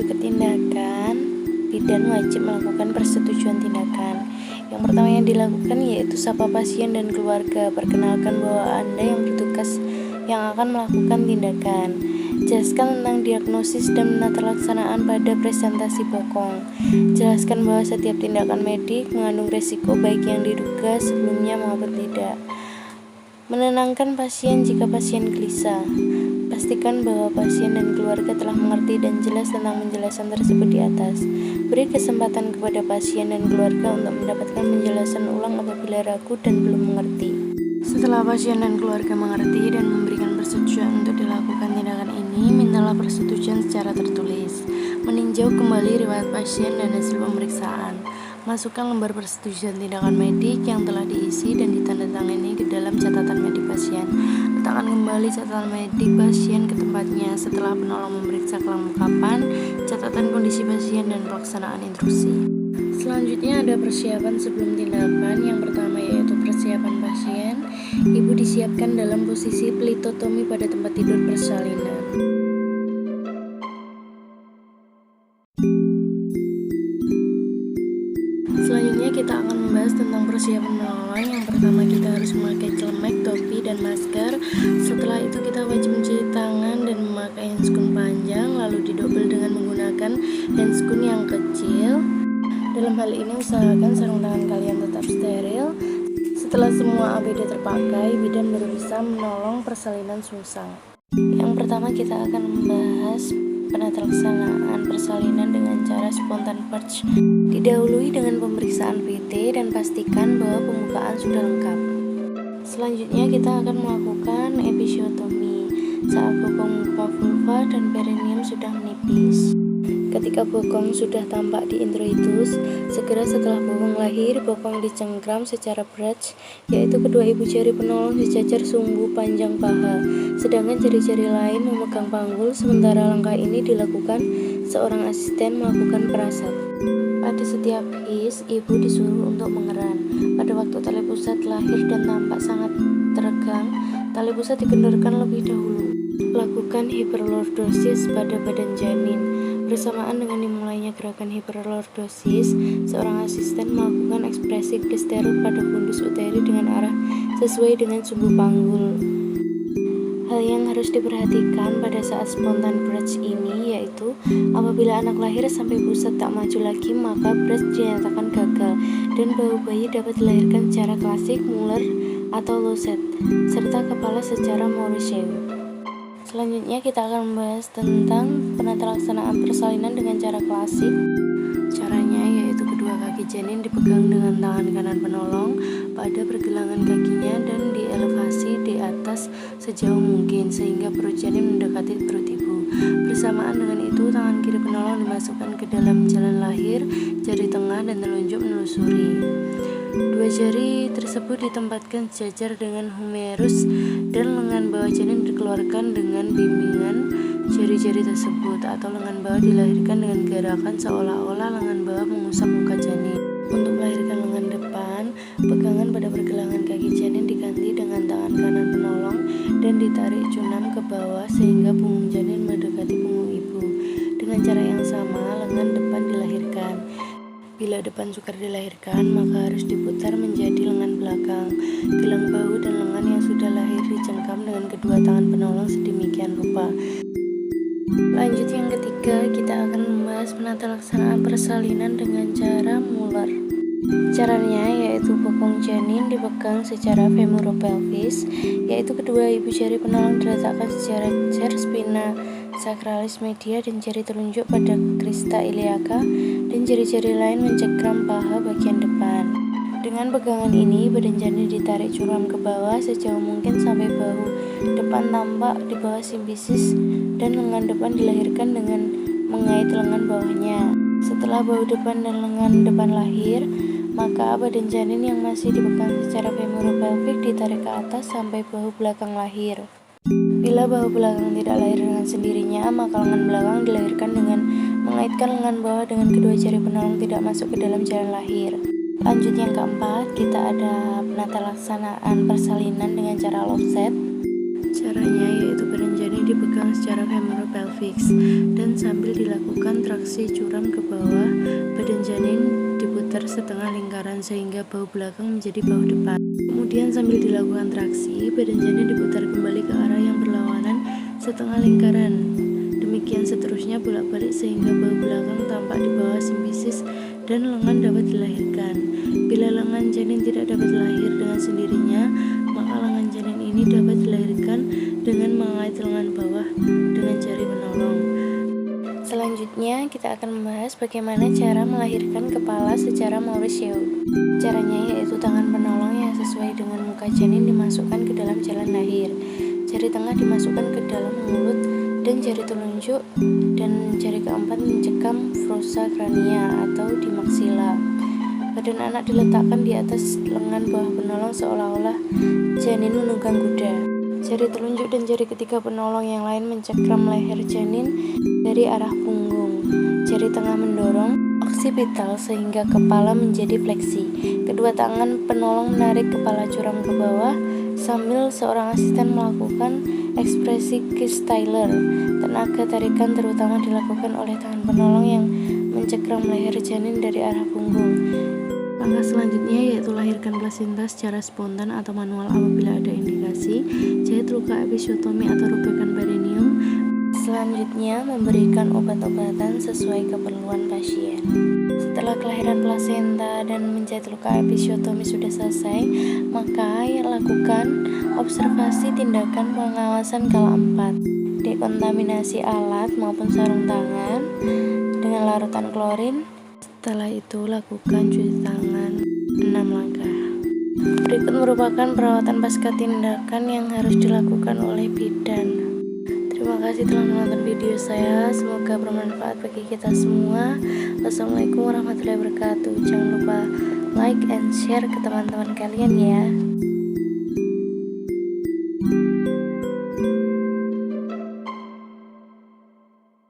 Menuju ke tindakan, bidan wajib melakukan persetujuan tindakan. Yang pertama yang dilakukan yaitu sapa pasien dan keluarga, perkenalkan bahwa Anda yang bertugas yang akan melakukan tindakan. Jelaskan tentang diagnosis dan menata laksanaan pada presentasi bokong. Jelaskan bahwa setiap tindakan medik mengandung resiko baik yang diduga sebelumnya maupun tidak. Menenangkan pasien jika pasien gelisah. Pastikan bahwa pasien dan keluarga telah mengerti dan jelas tentang penjelasan tersebut di atas. Beri kesempatan kepada pasien dan keluarga untuk mendapatkan penjelasan ulang apabila ragu dan belum mengerti. Setelah pasien dan keluarga mengerti dan memberikan persetujuan untuk dilakukan tindakan ini, mintalah persetujuan secara tertulis. Meninjau kembali riwayat pasien dan hasil pemeriksaan. Masukkan lembar persetujuan tindakan medik yang telah diisi dan ditandatangani ke dalam catatan medik pasien. Letakkan kembali catatan medik pasien ke tempatnya setelah penolong memeriksa kelengkapan, catatan kondisi pasien, dan pelaksanaan instruksi. Selanjutnya ada persiapan sebelum tindakan. Yang pertama yaitu persiapan pasien. Ibu disiapkan dalam posisi pelitotomi pada tempat tidur persalinan. Selanjutnya kita akan membahas tentang persiapan menolong. Yang pertama kita harus memakai celemek, topi, dan masker. Setelah itu kita wajib mencuci tangan dan memakai handskun panjang, lalu didobel dengan menggunakan handskun yang kecil. Dalam hal ini usahakan sarung tangan kalian tetap steril. Setelah semua APD terpakai, bidan baru bisa menolong persalinan sungsang. Yang pertama kita akan membahas penata laksanaan persalinan dengan cara spontan purge. Didahului dengan pemeriksaan VT dan pastikan bahwa pembukaan sudah lengkap. Selanjutnya kita akan melakukan episiotomi saat bokong muka vulva dan perineum sudah menipis. Ketika bokong sudah tampak di introitus, segera setelah bokong lahir, bokong dicengkram secara bridge, yaitu kedua ibu jari penolong sejajar sumbu panjang paha, sedangkan jari-jari lain memegang panggul. Sementara langkah ini dilakukan seorang asisten melakukan perasap. Pada setiap his, ibu disuruh untuk mengeran. Pada waktu tali pusat lahir dan tampak sangat teregang, tali pusat dikendorkan lebih dahulu. Lakukan hiperlordosis pada badan janin. Bersamaan dengan dimulainya gerakan hiperlordosis, seorang asisten melakukan ekspresi gestero pada fundus uteri dengan arah sesuai dengan sumbu panggul. Hal yang harus diperhatikan pada saat spontan bridge ini yaitu apabila anak lahir sampai pusat tak maju lagi, maka bridge dinyatakan gagal dan bahu bayi dapat dilahirkan secara klasik Muller atau Losset serta kepala secara Morrisseau. Selanjutnya kita akan membahas tentang penata laksanaan persalinan dengan cara klasik. Caranya yaitu kedua kaki janin dipegang dengan tangan kanan penolong pada pergelangan kakinya dan dielevasi di atas sejauh mungkin sehingga perut janin mendekati perut ibu. Bersamaan dengan itu, tangan kiri penolong dimasukkan ke dalam jalan lahir, jari tengah dan telunjuk menelusuri. Dua jari tersebut ditempatkan sejajar dengan humerus dan lengan bawah janin dikeluarkan dengan bimbingan jari-jari tersebut, atau lengan bawah dilahirkan dengan gerakan seolah-olah lengan bawah mengusap muka janin. Untuk melahirkan lengan depan, pegangan pada pergelangan kaki janin diganti dengan tangan kanan penolong dan ditarik cunam ke bawah sehingga punggung janin mendekati punggung ibu. Dengan cara yang sama, lengan depan dilahirkan. Bila depan sukar dilahirkan, maka harus diputar menjadi lengan belakang. Gelang bahu dan lengan yang sudah lahir dicengkam dengan kedua tangan penolong sedemikian rupa. Lanjut yang ketiga, kita akan membahas penata laksanaan persalinan dengan cara Muller. Caranya yaitu bokong janin dipegang secara femoropelvis, yaitu kedua ibu jari penolong diletakkan secara jar spina sacralis media dan jari telunjuk pada crista iliaca dan jari-jari lain mencengkram paha bagian depan. Dengan pegangan ini, badan janin ditarik curam ke bawah sejauh mungkin sampai bahu depan tampak di bawah simfisis dan lengan depan dilahirkan dengan mengait lengan bawahnya. Setelah bahu depan dan lengan depan lahir, maka badan janin yang masih dipegang secara femoropelvic ditarik ke atas sampai bahu belakang lahir. Bila bahu belakang tidak lahir dengan sendirinya, maka lengan belakang dilahirkan dengan mengaitkan lengan bawah dengan kedua jari penolong tidak masuk ke dalam jalan lahir. Lanjut yang keempat, kita ada penata laksanaan persalinan dengan cara Losset. Caranya yaitu badan janin ini dipegang secara femoropelviks dan sambil dilakukan traksi curam ke bawah, badan janin diputar setengah lingkaran sehingga bahu belakang menjadi bahu depan. Kemudian sambil dilakukan traksi, badan janin diputar kembali ke arah yang berlawanan setengah lingkaran. Demikian seterusnya bolak-balik sehingga bahu belakang tampak di bawah simfisis dan lengan dapat dilahirkan. Bila lengan janin tidak dapat lahir dengan sendirinya, maka lengan janin ini dapat dilahirkan dengan mengait lengan bawah dengan jari menolong. Selanjutnya kita akan membahas bagaimana cara melahirkan kepala secara Mauricio. Caranya yaitu tangan penolong yang sesuai dengan muka janin dimasukkan ke dalam jalan lahir. Jari tengah dimasukkan ke dalam mulut dan jari telunjuk dan jari keempat mencekam fossa crania atau di maksila. Badan anak diletakkan di atas lengan bawah penolong seolah-olah janin menunggang kuda. Jari telunjuk dan jari ketiga penolong yang lain mencekram leher janin dari arah punggung. Jari tengah mendorong oksipital sehingga kepala menjadi fleksi. Kedua tangan penolong menarik kepala curam ke bawah sambil seorang asisten melakukan ekspresi Keith Taylor. Tenaga tarikan terutama dilakukan oleh tangan penolong yang mencekram leher janin dari arah punggung. Langkah selanjutnya yaitu lahirkan plasenta secara spontan atau manual apabila ada indikasi, jahit luka episiotomi atau robekan perineum. Selanjutnya memberikan obat-obatan sesuai keperluan pasien. Setelah kelahiran plasenta dan menjahit luka episiotomi sudah selesai, maka lakukan observasi tindakan pengawasan kala 4, dekontaminasi alat maupun sarung tangan dengan larutan klorin. Setelah itu lakukan cuci tangan 6 langkah. Berikut merupakan perawatan pasca tindakan yang harus dilakukan oleh bidan. Terima kasih telah menonton video saya, semoga bermanfaat bagi kita semua. Wassalamualaikum warahmatullahi wabarakatuh. Jangan lupa like and share ke teman-teman kalian ya.